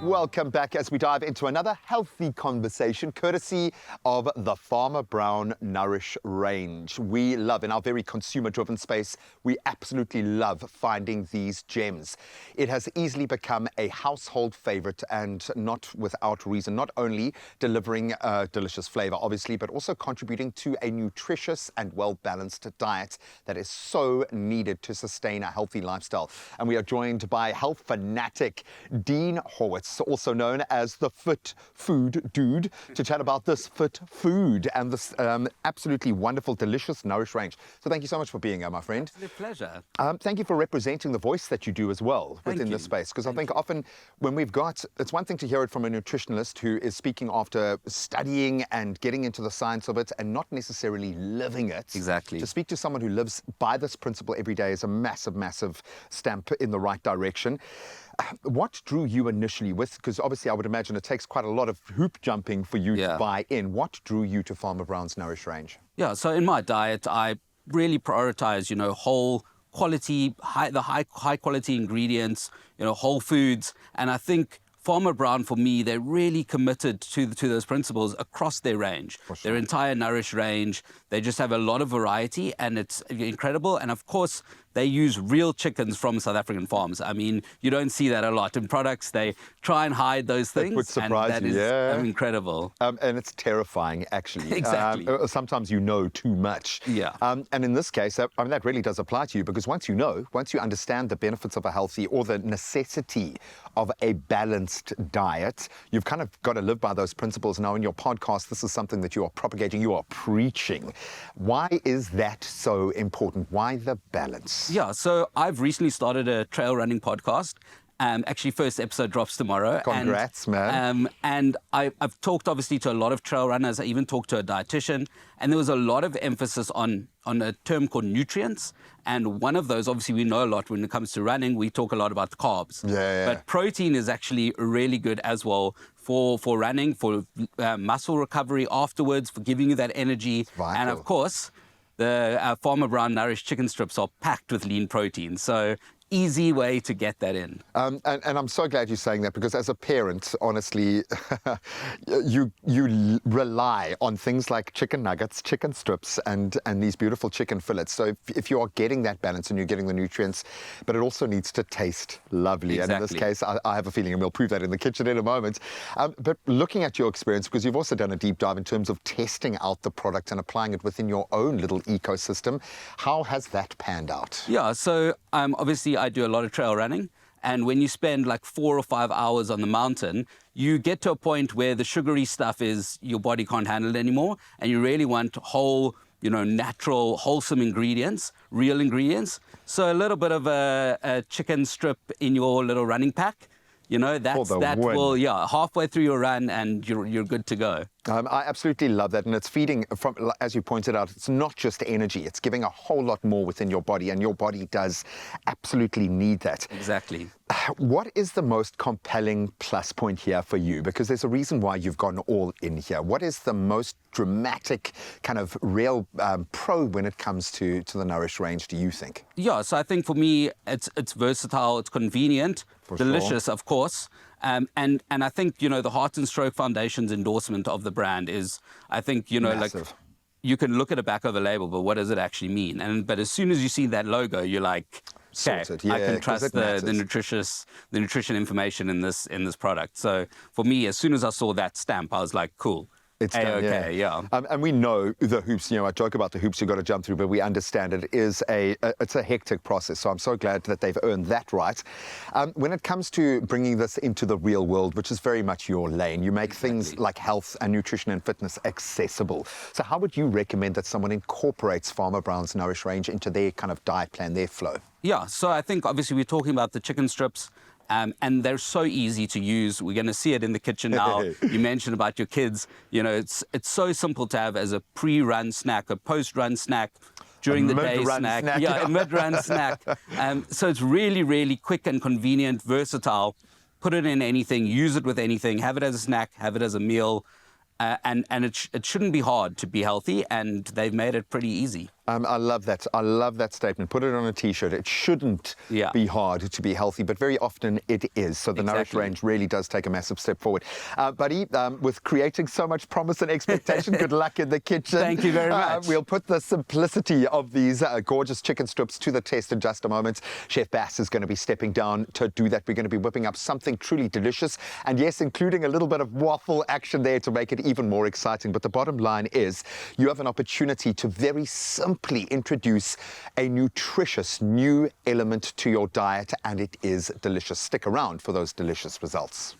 Welcome back as we dive into another healthy conversation courtesy of the Farmer Brown Nourish range. We love, in our very consumer-driven space, we absolutely love finding these gems. It has easily become a household favorite and not without reason, not only delivering a delicious flavor, obviously, but also contributing to a nutritious and well-balanced diet that is so needed to sustain a healthy lifestyle. And we are joined by health fanatic Dean Horwitz, also known as the Fit Food Dude, to chat about this fit food and this absolutely wonderful, delicious Nourish range. So thank you so much for being here, my friend. It's a pleasure. Thank you for representing the voice that you do as well within this space, because I think often when we've got, it's one thing to hear it from a nutritionalist who is speaking after studying and getting into the science of it and not necessarily living it. Exactly. To speak to someone who lives by this principle every day is a massive, massive stamp in the right direction. What drew you initially with, because obviously I would imagine it takes quite a lot of hoop jumping for you to buy in. What drew you to Farmer Brown's Nourish range? Yeah, so in my diet, I really prioritize, whole quality, high quality ingredients, whole foods. And I think Farmer Brown, for me, they're really committed to those principles across their range. Their entire Nourish range. They just have a lot of variety and it's incredible. And of course, they use real chickens from South African farms. I mean, you don't see that a lot in products. They try and hide those things. That would surprise and that is incredible. And it's terrifying, actually. Exactly. Sometimes you know too much. Yeah. And in this case, I mean, that really does apply to you, because once you understand the benefits of a healthy or the necessity of a balanced diet, you've kind of got to live by those principles. Now, in your podcast, this is something that you are propagating, you are preaching. Why is that so important? Why the balance? Yeah, so I've recently started a trail running podcast. Actually, first episode drops tomorrow. Congrats, man. And I've talked, obviously, to a lot of trail runners. I even talked to a dietitian. And there was a lot of emphasis on a term called nutrients. And one of those, obviously, we know a lot when it comes to running. We talk a lot about the carbs. Yeah. But protein is actually really good as well for running, for muscle recovery afterwards, for giving you that energy. And, of course, the Farmer Brown Nourish chicken strips are packed with lean protein. So easy way to get that in. And I'm so glad you're saying that, because as a parent, honestly, you rely on things like chicken nuggets, chicken strips, and these beautiful chicken fillets. So if you are getting that balance and you're getting the nutrients, but it also needs to taste lovely. Exactly. And in this case, I have a feeling, and we'll prove that in the kitchen in a moment. But looking at your experience, because you've also done a deep dive in terms of testing out the product and applying it within your own little ecosystem, how has that panned out? Yeah, so obviously I do a lot of trail running. And when you spend like 4 or 5 hours on the mountain, you get to a point where the sugary stuff is, your body can't handle it anymore. And you really want whole, natural, wholesome ingredients, real ingredients. So a little bit of a chicken strip in your little running pack, halfway through your run and you're good to go. I absolutely love that, and it's feeding from, as you pointed out, it's not just energy, it's giving a whole lot more within your body, and your body does absolutely need that. Exactly. What is the most compelling plus point here for you? Because there's a reason why you've gone all in here. What is the most dramatic kind of real pro when it comes to the Nourish range, do you think? Yeah, so I think for me, it's versatile, it's convenient, delicious, of course. And I think, the Heart and Stroke Foundation's endorsement of the brand is, I think, massive. Like, you can look at the back of a label, but what does it actually mean? But as soon as you see that logo, you're like, okay, I can trust the nutrition information in this product. So for me, as soon as I saw that stamp, I was like, cool. It's done, okay, yeah. And we know the hoops, I joke about the hoops you've got to jump through, but we understand it's a hectic process. So I'm so glad that they've earned that right. When it comes to bringing this into the real world, which is very much your lane, you make things like health and nutrition and fitness accessible. So how would you recommend that someone incorporates Farmer Brown's Nourish range into their kind of diet plan, their flow? Yeah, so I think obviously we're talking about the chicken strips. And they're so easy to use. We're going to see it in the kitchen now. You mentioned about your kids. It's so simple to have as a pre-run snack, a post-run snack, during the day snack. Yeah, a mid-run snack. So it's really, really quick and convenient, versatile. Put it in anything, use it with anything, have it as a snack, have it as a meal. And it shouldn't be hard to be healthy, and they've made it pretty easy. I love that. I love that statement. Put it on a T-shirt. It shouldn't Yeah. be hard to be healthy, but very often it is. So the Nourish Exactly. range really does take a massive step forward. Buddy, with creating so much promise and expectation, good luck in the kitchen. Thank you very much. We'll put the simplicity of these gorgeous chicken strips to the test in just a moment. Chef Bass is going to be stepping down to do that. We're going to be whipping up something truly delicious. And yes, including a little bit of waffle action there to make it even more exciting. But the bottom line is you have an opportunity to very simply introduce a nutritious new element to your diet, and it is delicious. Stick around for those delicious results.